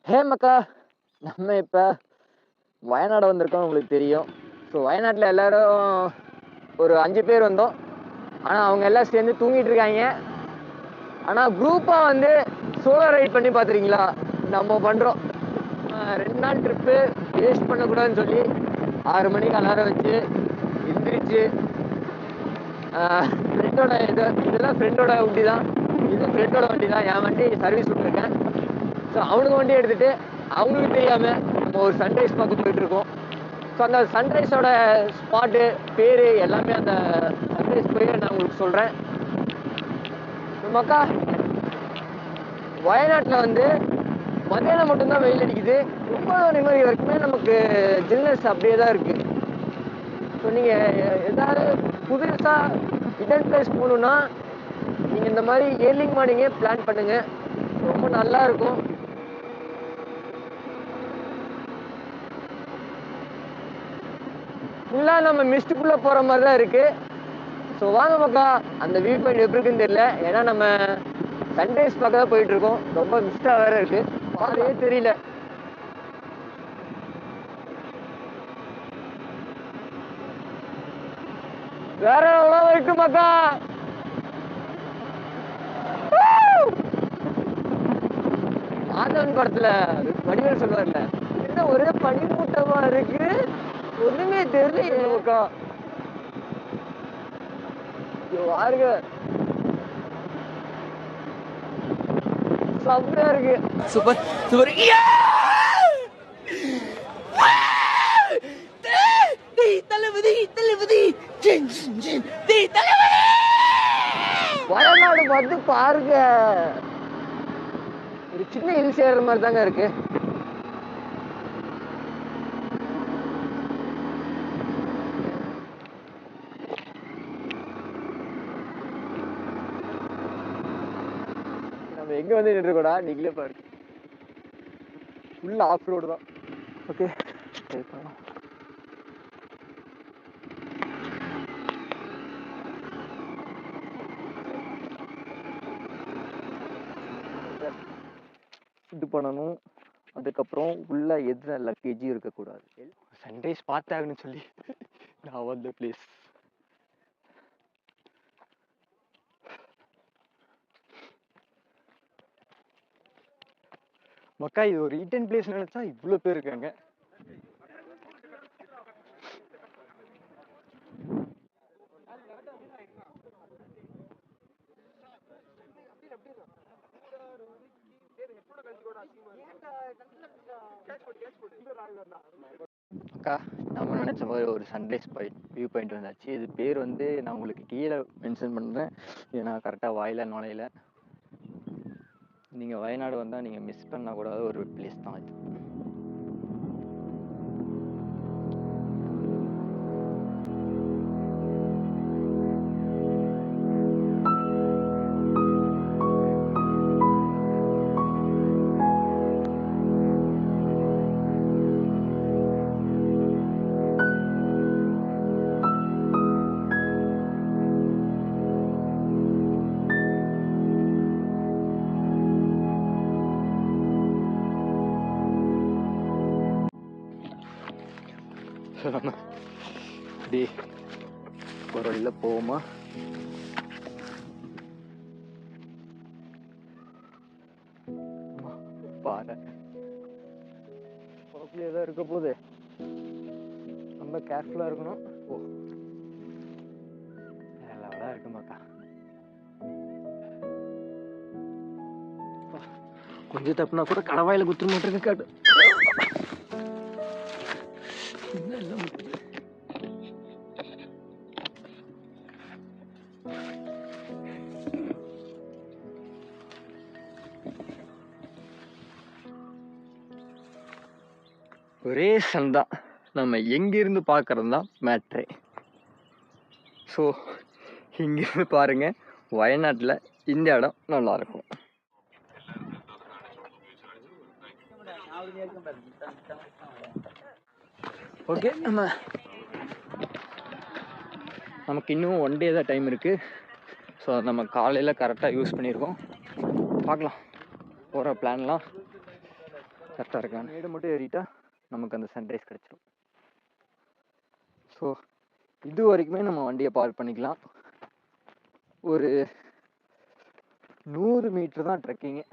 ஹே மக்கா, நம்ம இப்போ வயநாடு வந்திருக்கோம், உங்களுக்கு தெரியும். ஸோ வயநாட்டில் எல்லாரும் ஒரு 5 பேர் வந்தோம். ஆனால் அவங்க எல்லாம் சேர்ந்து தூங்கிட்டு இருக்காங்க. ஆனால் குரூப்பாக வந்து சோலோ ரைட் பண்ணி பார்த்துருக்கீங்களா? நம்ம பண்ணுறோம். 2 நாள் ட்ரிப்பு வேஸ்ட் பண்ணக்கூடாதுன்னு சொல்லி 6 மணிக்கு அலாரம் வச்சு எந்திரிச்சு ஃப்ரெண்டோட இதெல்லாம் ஃப்ரெண்டோட வண்டி தான், இது ஃப்ரெண்டோட வண்டி தான். என் வண்டி சர்வீஸ் விட்டுருக்கேன். ஸோ அவனுக்கு வண்டி எடுத்துகிட்டு அவங்களுக்கு தெரியாமல் நம்ம ஒரு சன்ரைஸ் பார்க்க போயிட்டுருக்கோம். ஸோ அந்த சன்ரைஸோட ஸ்பாட்டு பேர் எல்லாமே அந்த சன்ரைஸ் போய் நான் உங்களுக்கு சொல்கிறேன். மக்கா, வயநாட்டில் வந்து மத்தியானம் மட்டும்தான் வெயில் அடிக்குது. 9 மணி வரைக்குமே நமக்கு ஜில்னஸ் அப்படியே தான் இருக்குது. ஸோ நீங்கள் ஏதாவது புதுசாக ஹிடன் பிளேஸ் போகணுன்னா நீங்கள் இந்த மாதிரி ஏர்லி மார்னிங்கே பிளான் பண்ணுங்கள், ரொம்ப நல்லா இருக்கும். ஃபுல்லாக நம்ம மிஸ்டுக்குள்ளே போகிற மாதிரி தான் இருக்குது. ஸோ வாங்க மக்கா, அந்த வியூ பாயிண்ட் எப்படி இருக்குன்னு தெரியல. ஏன்னா நம்ம சன்ரைஸ் பார்க்க தான் போயிட்டுருக்கோம். ரொம்ப மிஸ்டாக வேறு இருக்குது, பாதையே தெரியல. வேற எவ்வளோ இருக்கு மக்கா. ஆதவன் படத்துல வடிவேல் சொல்லுவார்ல, என்ன ஒரே பனிமூட்டமா இருக்கு, ஒண்ணுமே தெரியல மக்கா. பாருங்க, செம்மையா இருக்கு. Super super. வயநாடு வந்து பாருங்க, ஒரு சின்ன ஹில்ஸ் ஏறுற மாதிரி தாங்க இருக்கு. நம்ம எங்க வந்து நின்றுக்கூடா, நீங்களே பாருங்க. ஃபுல் ஆஃப் ரோடு தான். ஓகே, ட்ரை பண்ணலாம். இது பண்ணணும். அதுக்கப்புறம் உள்ள எதுல லக்கேஜும் இருக்கக்கூடாது. சன்ரைஸ் பார்த்தாங்கன்னு சொல்லி நான் வந்த பிளேஸ். மக்கா, இது ஒரு ஹிடன் பிளேஸ் நினைச்சா இவ்வளோ பேர் இருக்காங்க. அக்கா, நம்ம நினச்ச மாதிரி ஒரு சன்ரைஸ் பாயிண்ட் வியூ பாயிண்ட் வந்தாச்சு. இது பேர் வந்து நான் உங்களுக்கு கீழே மென்ஷன் பண்ணுறேன். இது நான் கரெக்டாக வாயில நுழையில. நீங்கள் வயநாடு வந்தால் நீங்கள் மிஸ் பண்ணக்கூடாத ஒரு பிளேஸ் தான் இது. அப்படி ஒரு வழியில் போவோமா? பாரு, பக்கத்துலேயே தான் இருக்க போகுது, ரொம்ப கேர்ஃபுல்லாக இருக்கணும். ஓ, நல்லா இருக்குமாக்கா. கொஞ்சம் தப்புனா கூட கடவாயில் குத்துரு மாட்டிருக்கு காட்டு. ஒரே சந்தான், நம்ம எங்கிருந்து பார்க்கறது தான் மேட்ரே. ஸோ இங்கிருந்து பாருங்க, வயநாட்டில் இந்த இடம் நல்லா இருக்கும். ஓகே, நமக்கு இன்னும் 1 டே தான் டைம் இருக்குது. ஸோ நம்ம காலையில் கரெக்டாக யூஸ் பண்ணியிருக்கோம். பார்க்கலாம் போகிற பிளான்லாம். கரெக்டாக இருக்கா. மேடு மட்டும் ஏறிட்டா நமக்கு அந்த சன்ரைஸ் கிடச்சிடும். ஸோ இது வரைக்குமே நம்ம வண்டியை பார்க் பண்ணிக்கலாம். ஒரு 100 மீட்டர் தான் ட்ரெக்கிங்கு.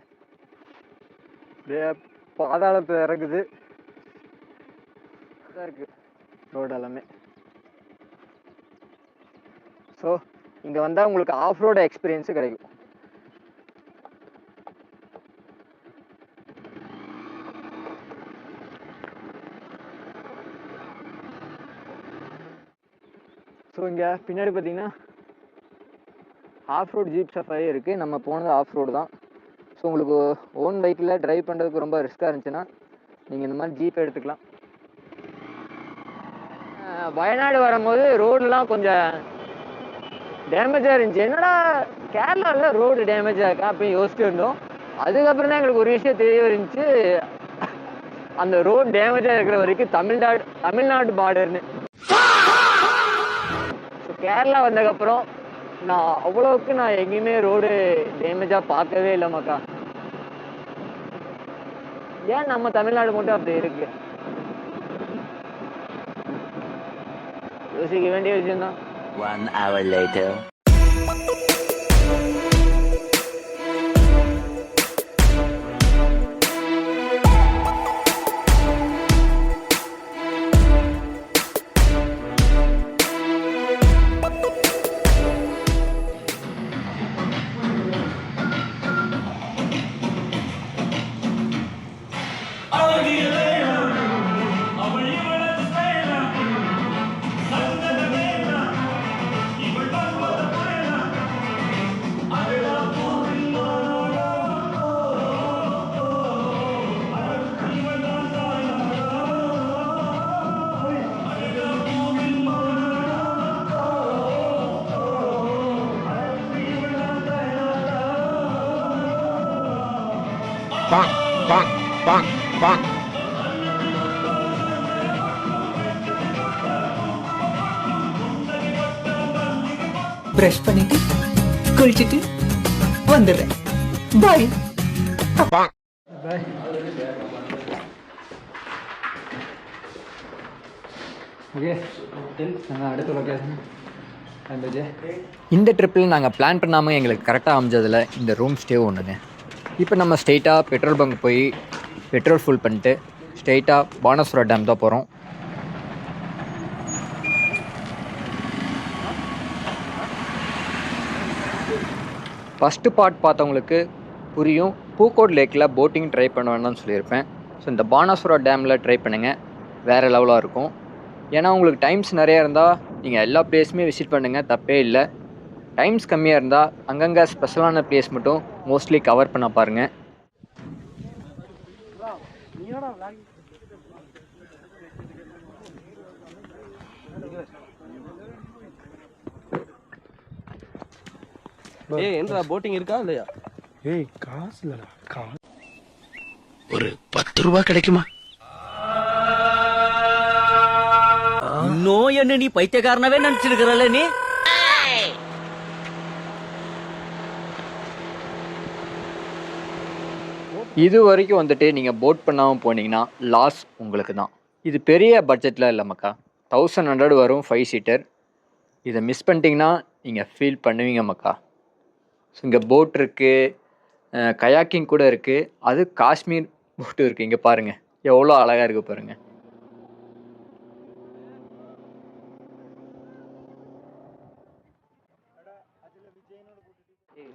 பாதாளத்தில் இறங்குது தான் இருக்குது ரோடு எல்லாமே. ஸோ இங்கே வந்தால் உங்களுக்கு ஆஃப் ரோடு எக்ஸ்பீரியன்ஸு கிடைக்கும். ஸோ இங்கே பின்னாடி பார்த்தீங்கன்னா ஆஃப் ரோடு ஜீப் சஃபாரி இருக்குது. நம்ம போனது ஆஃப் ரோடு தான். ஸோ உங்களுக்கு ஓன் பைக்கில் ட்ரைவ் பண்ணுறதுக்கு ரொம்ப ரிஸ்க்காக இருந்துச்சுன்னா நீங்கள் இந்த மாதிரி ஜீப் எடுத்துக்கலாம். வயநாடு வரும்போது ரோடுலாம் கொஞ்சம் டேமேஜாக இருந்துச்சு. என்னடா கேரளாவில் ரோடு டேமேஜாக இருக்கா அப்படின்னு யோசிச்சுட்டு இருந்தோம். அதுக்கப்புறம் தான் எங்களுக்கு ஒரு விஷயம் தெரிய இருந்துச்சு, அந்த ரோடு டேமேஜாக இருக்கிற வரைக்கும் தமிழ்நாடு பார்டர்னு. ஸோ கேரளா வந்ததுக்கப்புறம் நான் எங்கேயுமே ரோடு டேமேஜாக பார்க்கவே இல்லை மக்கா. ஏன் நம்ம தமிழ்நாடு மட்டும் அப்படி இருக்கு? யோசிக்க வேண்டிய விஷயம் தான். 1 hour later. Bang, bang, bang, bang. Brush பண்ணிட்டு குளிச்சுட்டு வந்துடுறேன். பாய். Bang. பாய். ஓகே, நாங்கள் அடுத்த லொக்கேஷன் வந்துச்சு. இந்த ட்ரிப்பில் நாங்கள் பிளான் பண்ணாமல் எங்களுக்கு கரெக்டாக அமைஞ்சதில் இந்த ரூம் ஸ்டே ஒன்றுங்க. இப்போ நம்ம ஸ்ட்ரெயிட்டாக பெட்ரோல் பங்க் போய் பெட்ரோல் ஃபுல் பண்ணிட்டு ஸ்ட்ரெயிட்டாக பானஸ்வரா டேம் தான் போகிறோம். ஃபஸ்ட்டு பார்ட் பார்த்தவங்களுக்கு புரியும், பூக்கோட் லேக்கில் போட்டிங் ட்ரை பண்ண வேண்டாம்னு சொல்லியிருப்பேன். ஸோ இந்த பானஸ்வரா டேமில் ட்ரை பண்ணுங்கள், வேறு லெவலாக இருக்கும். ஏன்னா உங்களுக்கு டைம்ஸ் நிறையா இருந்தால் நீங்கள் எல்லா பிளேஸுமே விசிட் பண்ணுங்கள், தப்பே இல்லை. டைம்ஸ் கம்மியாக இருந்தால் அங்கங்கே ஸ்பெஷலான பிளேஸ் மட்டும் மோஸ்ட்லி கவர் பண்ண பாருங்கள். ஏய் என்னடா போட்டிங் இருக்கா இல்லையா? ஏய் காசு இல்லடா, காசு. ஒரு 10 ரூபாய் கிடைக்குமா? இன்னும் என்ன நீ பைத்தியக்காரனவே நினைச்சிருக்கிறல்ல நீ? இது வரைக்கும் வந்துட்டு நீங்கள் போட் பண்ணாமல் போனீங்கன்னா லாஸ் உங்களுக்கு தான். இது பெரிய பட்ஜெட்டில் இல்லை மக்கா, 1100 வரும் 5 சீட்டர். இதை மிஸ் பண்ணிட்டீங்கன்னா நீங்கள் ஃபீல் பண்ணுவீங்க மக்கா. ஸோ இங்கே போட் இருக்குது, கயாக்கிங் கூட இருக்குது, அது காஷ்மீர் போட்டு இருக்குது. இங்கே பாருங்கள் எவ்வளோ அழகாக இருக்குது பாருங்கள்.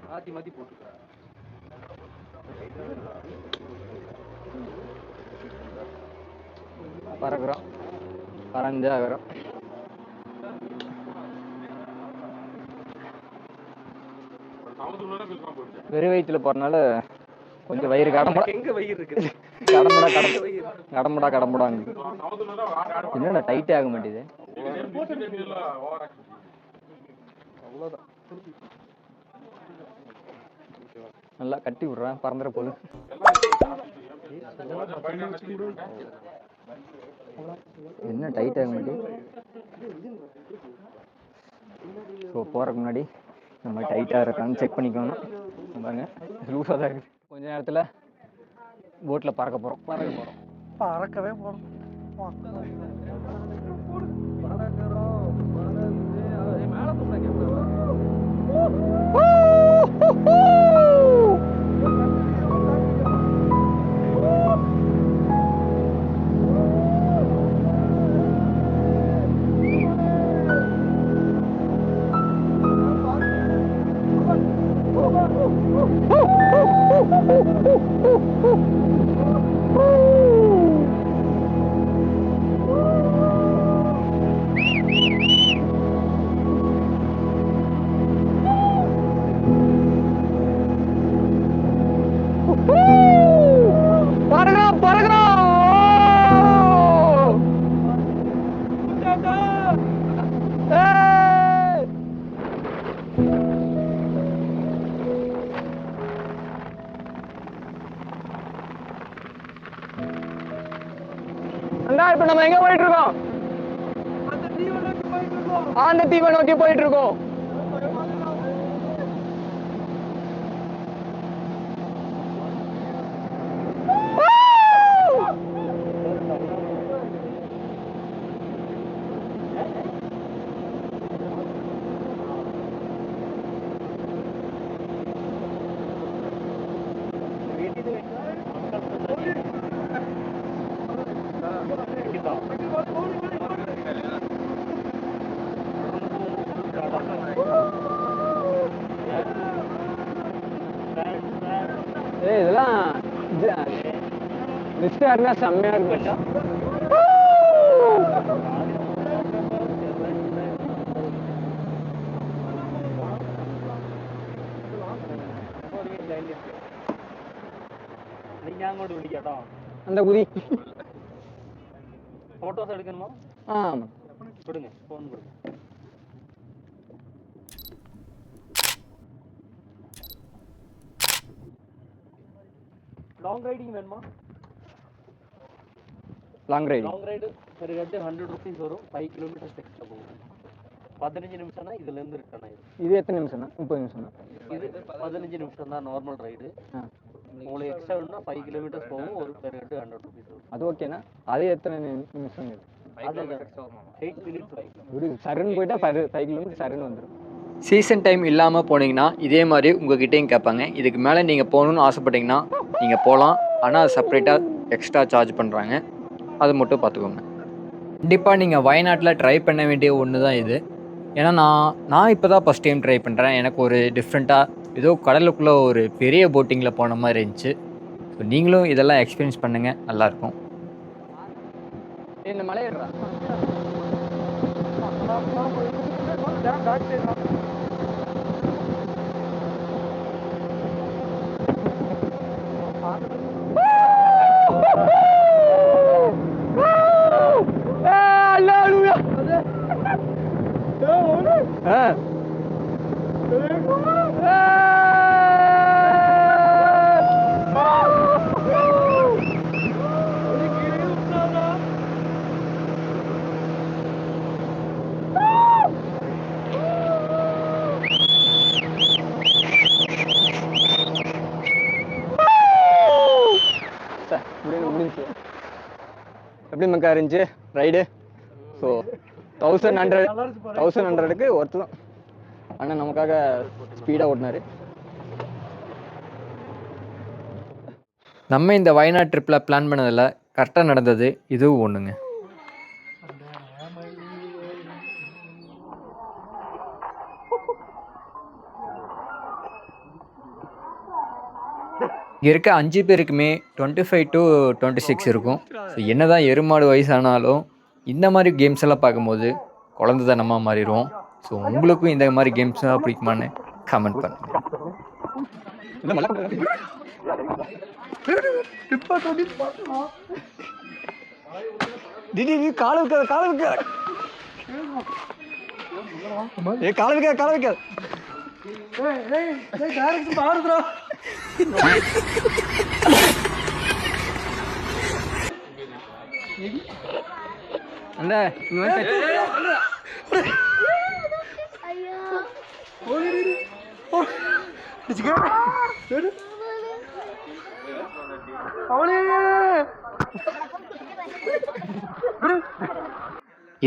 மாற்றி மாற்றி போட்டுக்கிறேன். பறக்கிறோம், பறந்தாகிறோம். வெறும் வயிற்றுல போறதுனால கொஞ்சம் வயிறு கடம்படா. எங்க வயிறு இருக்குது? கடம்படா என்னடா டைட்டே ஆக மாட்டேது. அவ்வளோதான், நல்லா கட்டி விடுறேன், பறந்துட போகுது. என்ன டைட் ஆக மாட்டேங்குது. ஸோ போகிறதுக்கு முன்னாடி நம்ம டைட்டாக இருக்கான்னு செக் பண்ணிக்கணும். பாருங்க லூஸாக தான் இருக்குது. கொஞ்ச நேரத்தில் போட்டில் பறக்க போகிறோம். பறக்கவே போறோம். இப்போ நம்ம எங்க போயிட்டு இருக்கோம்? அந்த தீவை நோக்கி போயிட்டு இருக்கோம். இதெல்லாம் லிஸ்ட் யாருன்னா செம்மையா இருக்கும். அந்த குதி போட்டோஸ் எடுக்கணுமா? ஆமா கொடுங்க, ஃபோன் கொடுங்க. லாங் ரைடிங் வேணுமா? லாங் ரைடு பெரு ஹெட் 100 rupees வரும். 5 கிலோமீட்டர்ஸ் எக்ஸ்ட்ரா போகும். 15 நிமிஷம்னா இதுல இருந்து ரிட்டர்ன் ஆயிடும். இது எத்தனை நிமிஷம்னா? 30 நிமிஷம் தான். இது 15 நிமிஷம் தான் நார்மல் ரைடு. உங்களுக்கு எக்ஸ்ட்ரா வேணும்னா 5 கிலோமீட்டர்ஸ் போகும். ஒரு பெரு ஹெட் 100 rupees வரும். அது ஓகேண்ணா. அது எத்தனை நிமிஷம்? அது 8 minutes ஒரு சருன்னு போயிட்டா 5 கிலோமீட்டர் சருன்னு வந்துடும். சீசன் டைம் இல்லாமல் போனீங்கன்னா இதே மாதிரி உங்ககிட்டையும் கேட்பாங்க. இதுக்கு மேலே நீங்கள் போகணுன்னு ஆசைப்பட்டீங்கன்னா நீங்கள் போகலாம். ஆனால் அது செப்பரேட்டாக எக்ஸ்ட்ரா சார்ஜ் பண்ணுறாங்க. அது மட்டும் பார்த்துக்கோங்க. கண்டிப்பாக நீங்கள் வயநாட்டில் ட்ரை பண்ண வேண்டிய ஒன்று தான் இது. ஏன்னா நான் இப்போ தான் ஃபஸ்ட் டைம் ட்ரை பண்ணுறேன். எனக்கு ஒரு டிஃப்ரெண்ட்டாக ஏதோ கடலுக்குள்ளே ஒரு பெரிய போட்டிங்கில் போன மாதிரி இருந்துச்சு. ஸோ நீங்களும் இதெல்லாம் எக்ஸ்பீரியன்ஸ் பண்ணுங்கள், நல்லாயிருக்கும். இந்த மலை ஏறுறா எப்படி மக்கா இருந்துச்சு ரைடு? ஸோ 1100க்கு ஒருத்து தான். ஆனால் நமக்காக ஸ்பீடாக ஓட்டினாரு. நம்ம இந்த வயநாடு ட்ரிப்பில் பிளான் பண்ணதில் கரெக்டாக நடந்தது இதுவும் ஒன்றுங்க. இங்கே இருக்க 5 பேருக்குமே 25 to 26 இருக்கும். ஸோ என்ன தான் எருமாடு வயசானாலும் இந்த மாதிரி கேம்ஸ் எல்லாம் பார்க்கும்போது குழந்தைத்தனமாக மாறிடுவோம். ஸோ உங்களுக்கும் இந்த மாதிரி கேம்ஸ்லாம் பிடிக்குமான்னு கமெண்ட் பண்ணுங்கள். கால வைக்காத கால வைக்காத கால வைக்காத கால வைக்காத அந்த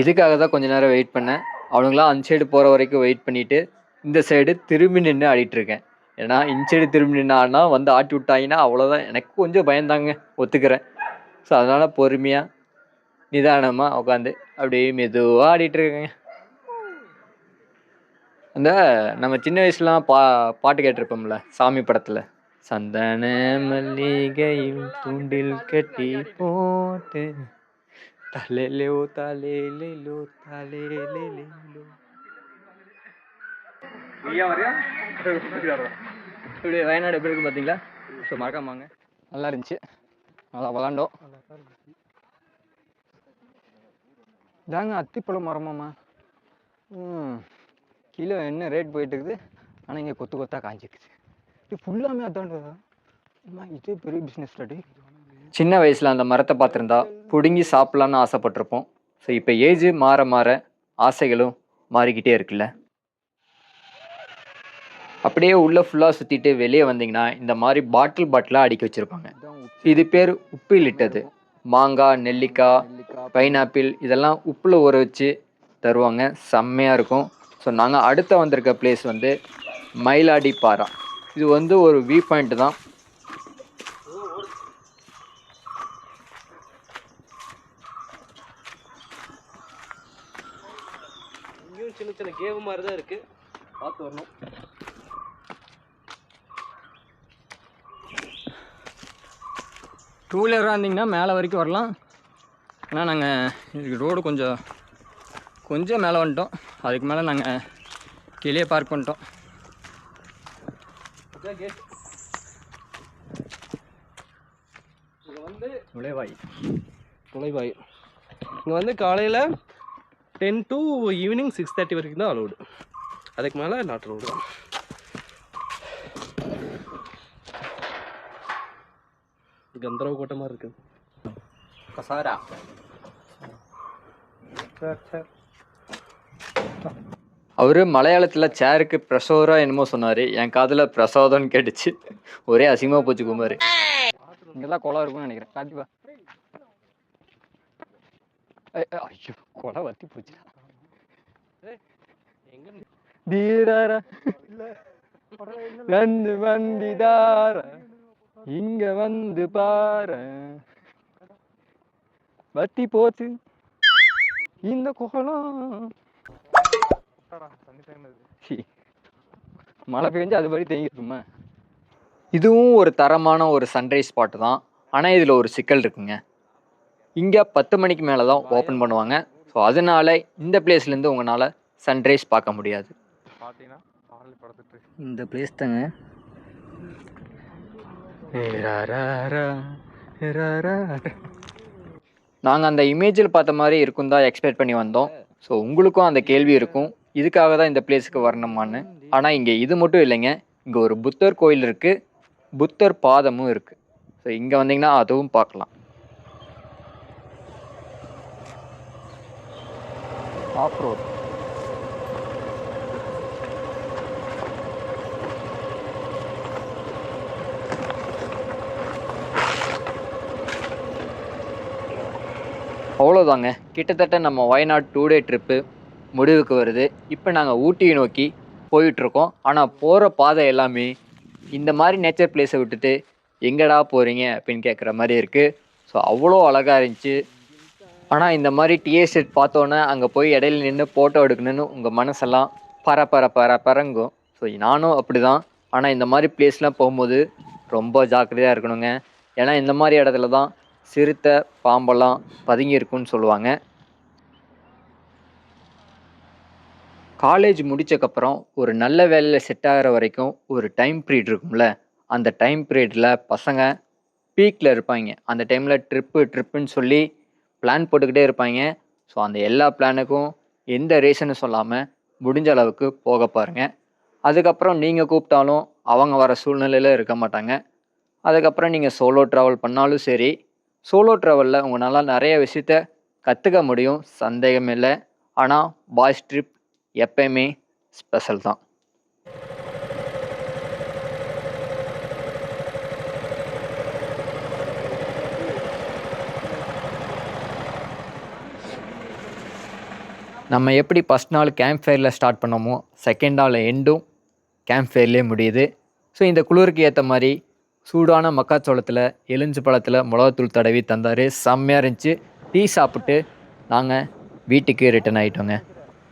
இதுக்காக தான் கொஞ்ச நேரம் வெயிட் பண்ணேன். அவனுங்களாம் அந்த சைடு போகிற வரைக்கும் வெயிட் பண்ணிவிட்டு இந்த சைடு திரும்பி நின்று ஆடிட்டு இருக்கேன். ஏன்னா இந்த சைடு திரும்பி நின்று ஆடினா வந்து ஆட்டி விட்டாங்கன்னா அவ்வளோதான். எனக்கு கொஞ்சம் பயந்தாங்க, ஒத்துக்கிறேன். ஸோ அதனால் பொறுமையாக நிதானமாக உட்காந்து அப்படியே மெதுவாக ஆடிட்டு இருக்கேங்க. அந்த நம்ம சின்ன வயசுலாம் பாட்டு கேட்டிருப்போம்ல சாமி படத்தில், சந்தன மல்லிகையில் தூண்டில் கட்டி போட்டு தலேலோ தலேலேலோ தலேலேலோ. இப்படி வயநாடு எப்படி இருக்கு பார்த்தீங்களா? ஸோ மறக்காமாங்க, நல்லா இருந்துச்சு, நல்லா விளாண்டோம். இதாங்க அத்திப்பழம் மரமாம்மா. கிலோ என்ன ரேட் போயிட்டு இருக்குது, ஆனால் இங்கே கொத்து கொத்தாக காஞ்சிக்குது. இது ஃபுல்லாமே அதாண்டா, இதே பெரிய பிஸ்னஸ் ஸ்டார்ட். சின்ன வயசில் அந்த மரத்தை பார்த்துருந்தா பிடுங்கி சாப்பிட்லான்னு ஆசைப்பட்டிருப்போம். ஸோ இப்போ ஏஜ் மாற மாற ஆசைகளும் மாறிக்கிட்டே இருக்குல்ல. அப்படியே உள்ளே ஃபுல்லாக சுற்றிட்டு வெளியே வந்தீங்கன்னா இந்த மாதிரி பாட்டிலாக அடுக்கி வச்சுருப்பாங்க. இது பேர் உப்பிலிட்டது. மாங்காய், நெல்லிக்காய், பைனாப்பிள் இதெல்லாம் உப்பில் ஊற வச்சு தருவாங்க, செம்மையாக இருக்கும். ஸோ நாங்கள் அடுத்த வந்திருக்க பிளேஸ் வந்து மயிலாடி பாரா. இது வந்து ஒரு வியூ பாயிண்ட் தான். இங்கேயும் சின்ன சின்ன கேவ் மாதிரி தான் இருக்குது, பார்த்து வரணும். டூ வீலராக இருந்தீங்கன்னா மேலே வரைக்கும் வரலாம். ஆனால் நாங்கள் இதுக்கு ரோடு கொஞ்சம் மேலே வந்துட்டோம். அதுக்கு மேலே நாங்கள் கீழே பார்க் பண்ணிட்டோம். இங்கே வந்து நுழைவாய். இங்கே வந்து காலையில் 10 to ஈவினிங் 6:30 வரைக்கும் தான் அலோடு. அதுக்கு மேலே நாட்டு ரோடு தான். கந்தரவ கோட்டை மாதிரி இருக்குது. கசாரா அவர் மலையாளத்தில் சேருக்கு பிரசோரா என்னமோ சொன்னார். என் காதில் பிரசாதம்னு கேட்டுச்சு. ஒரே அசிங்கமாக போச்சு குமார். இங்கே தான் குளம் இருக்கும்னு நினைக்கிறேன். காத்திப்பா. ஐயோ, குளம் வத்தி போச்சு. தீராரா வந்து வந்திதார இங்க வந்து பாரு, வத்தி போச்சு இந்த குளம். மழை பெஞ்சு அது மாதிரி தேங்கிருக்குமா. இதுவும் ஒரு தரமான ஒரு சன்ரைஸ் ஸ்பாட்டு தான். ஆனால் இதில் ஒரு சிக்கல் இருக்குங்க. இங்கே 10 மணிக்கு மேலே தான் ஓப்பன் பண்ணுவாங்க. ஸோ அதனால இந்த பிளேஸ்லேருந்து உங்களால் சன்ரைஸ் பார்க்க முடியாது. இந்த பிளேஸ் தாங்க. நாங்கள் அந்த இமேஜில் பார்த்த மாதிரி இருக்கும் தான் எக்ஸ்பெக்ட் பண்ணி வந்தோம். ஸோ உங்களுக்கும் அந்த கேள்வி இருக்கும், இதுக்காக தான் இந்த பிளேஸுக்கு வரணுமான்னு. ஆனால் இங்கே இது மட்டும் இல்லைங்க, இங்கே ஒரு புத்தர் கோயில் இருக்குது, புத்தர் பாதமும் இருக்குது. ஸோ இங்கே வந்தீங்கன்னா அதுவும் பார்க்கலாம். Off road. அவ்வளோதாங்க, கிட்டத்தட்ட நம்ம வயநாடு 2 டே ட்ரிப்பு முடிவுக்கு வருது. இப்போ நாங்கள் ஊட்டியை நோக்கி போயிட்டுருக்கோம். ஆனால் போகிற பாதை எல்லாமே இந்த மாதிரி நேச்சர் பிளேஸை விட்டுட்டு எங்கடா போகிறீங்க அப்படின்னு கேட்குற மாதிரி இருக்குது. ஸோ அவ்வளோ அழகாக இருந்துச்சு. ஆனால் இந்த மாதிரி டிஏ செட் பார்த்தோன்னே அங்கே போய் இடையில நின்று ஃபோட்டோ எடுக்கணும்னு உங்கள் மனசெல்லாம் பறங்கும். ஸோ நானும் அப்படி தான். ஆனால் இந்த மாதிரி பிளேஸ்லாம் போகும்போது ரொம்ப ஜாக்கிரதையாக இருக்கணுங்க. ஏன்னா இந்த மாதிரி இடத்துல தான் சிறுத்தை, பாம்பெல்லாம் பதுங்கி இருக்குன்னு சொல்லுவாங்க. காலேஜ் முடித்தக்கப்புறம் ஒரு நல்ல வேலையில் செட் ஆகிற வரைக்கும் ஒரு டைம் பீரியட் இருக்கும்ல, அந்த டைம் பீரியடில் பசங்க பீக்கில் இருப்பாங்க. அந்த டைமில் ட்ரிப்புன்னு சொல்லி பிளான் போட்டுக்கிட்டே இருப்பாங்க. ஸோ அந்த எல்லா பிளானுக்கும் எந்த ரீசனும் சொல்லாமல் முடிஞ்ச அளவுக்கு போக பாருங்கள். அதுக்கப்புறம் நீங்கள் கூப்பிட்டாலும் அவங்க வர சூழ்நிலையில் இருக்க மாட்டாங்க. அதுக்கப்புறம் நீங்கள் சோலோ ட்ராவல் பண்ணாலும் சரி, சோலோ ட்ராவலில் உங்களால் நிறைய விஷயத்த கற்றுக்க முடியும், சந்தேகம் இல்லை. ஆனால் பாய்ஸ் ட்ரிப் எப்பயுமே ஸ்பெஷல் தான். நம்ம எப்படி ஃபஸ்ட் நாள் கேம்ப் ஃபயரில் ஸ்டார்ட் பண்ணோமோ செகண்ட் நாள் எண்டும் கேம்ப் ஃபயர்லேயே முடியுது. ஸோ இந்த குளிருக்கு ஏற்ற மாதிரி சூடான மக்காச்சோளத்தில் எலுஞ்சு பழத்தில் மிளகாத்தூள் தடவி தந்தார். செம்மையாக இருந்துச்சு. டீ சாப்பிட்டு நாங்கள் வீட்டுக்கு ரிட்டர்ன் ஆகிட்டோங்க.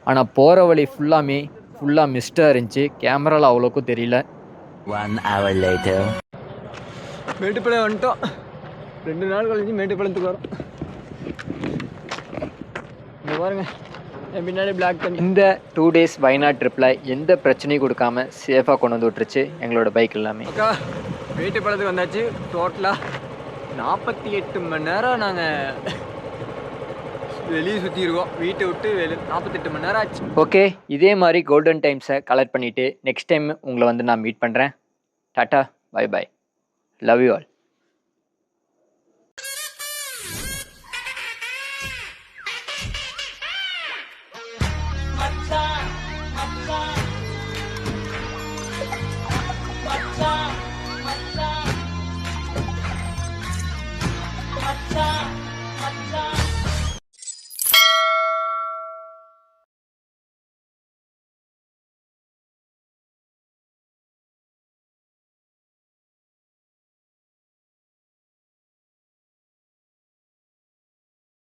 ஆனால் போகிற வழி ஃபுல்லாக மிஸ்டாக இருந்துச்சு. கேமராவில் அவ்வளோக்கும் தெரியல. 1 hour later. மேட்டுப்பாளையம் வந்துட்டோம். 2 நாள் கழிஞ்சு மேட்டுப்பாளையத்துக்கு வரோம். இங்கே பாருங்க என் பின்னாடி பிளாக் பண்ணி. இந்த 2 days வயநாடு ட்ரிப்பில் எந்த பிரச்சனையும் கொடுக்காம சேஃபாக கொண்டு வந்து விட்டுருச்சு எங்களோட பைக் எல்லாமே. அக்கா மேட்டுப்பாளையத்துக்கு வந்தாச்சு. டோட்டலாக 48 மணி நேரம் நாங்கள் வெளியே சுற்றிருக்கோம். வீட்டை விட்டு 48 மணி நேரம் ஆச்சு. ஓகே, இதே மாதிரி கோல்டன் டைம்ஸை கலெக்ட் பண்ணிவிட்டு நெக்ஸ்ட் டைம் உங்களை வந்து நான் மீட் பண்ணுறேன். Tata, bye bye, love you all. மச்சான்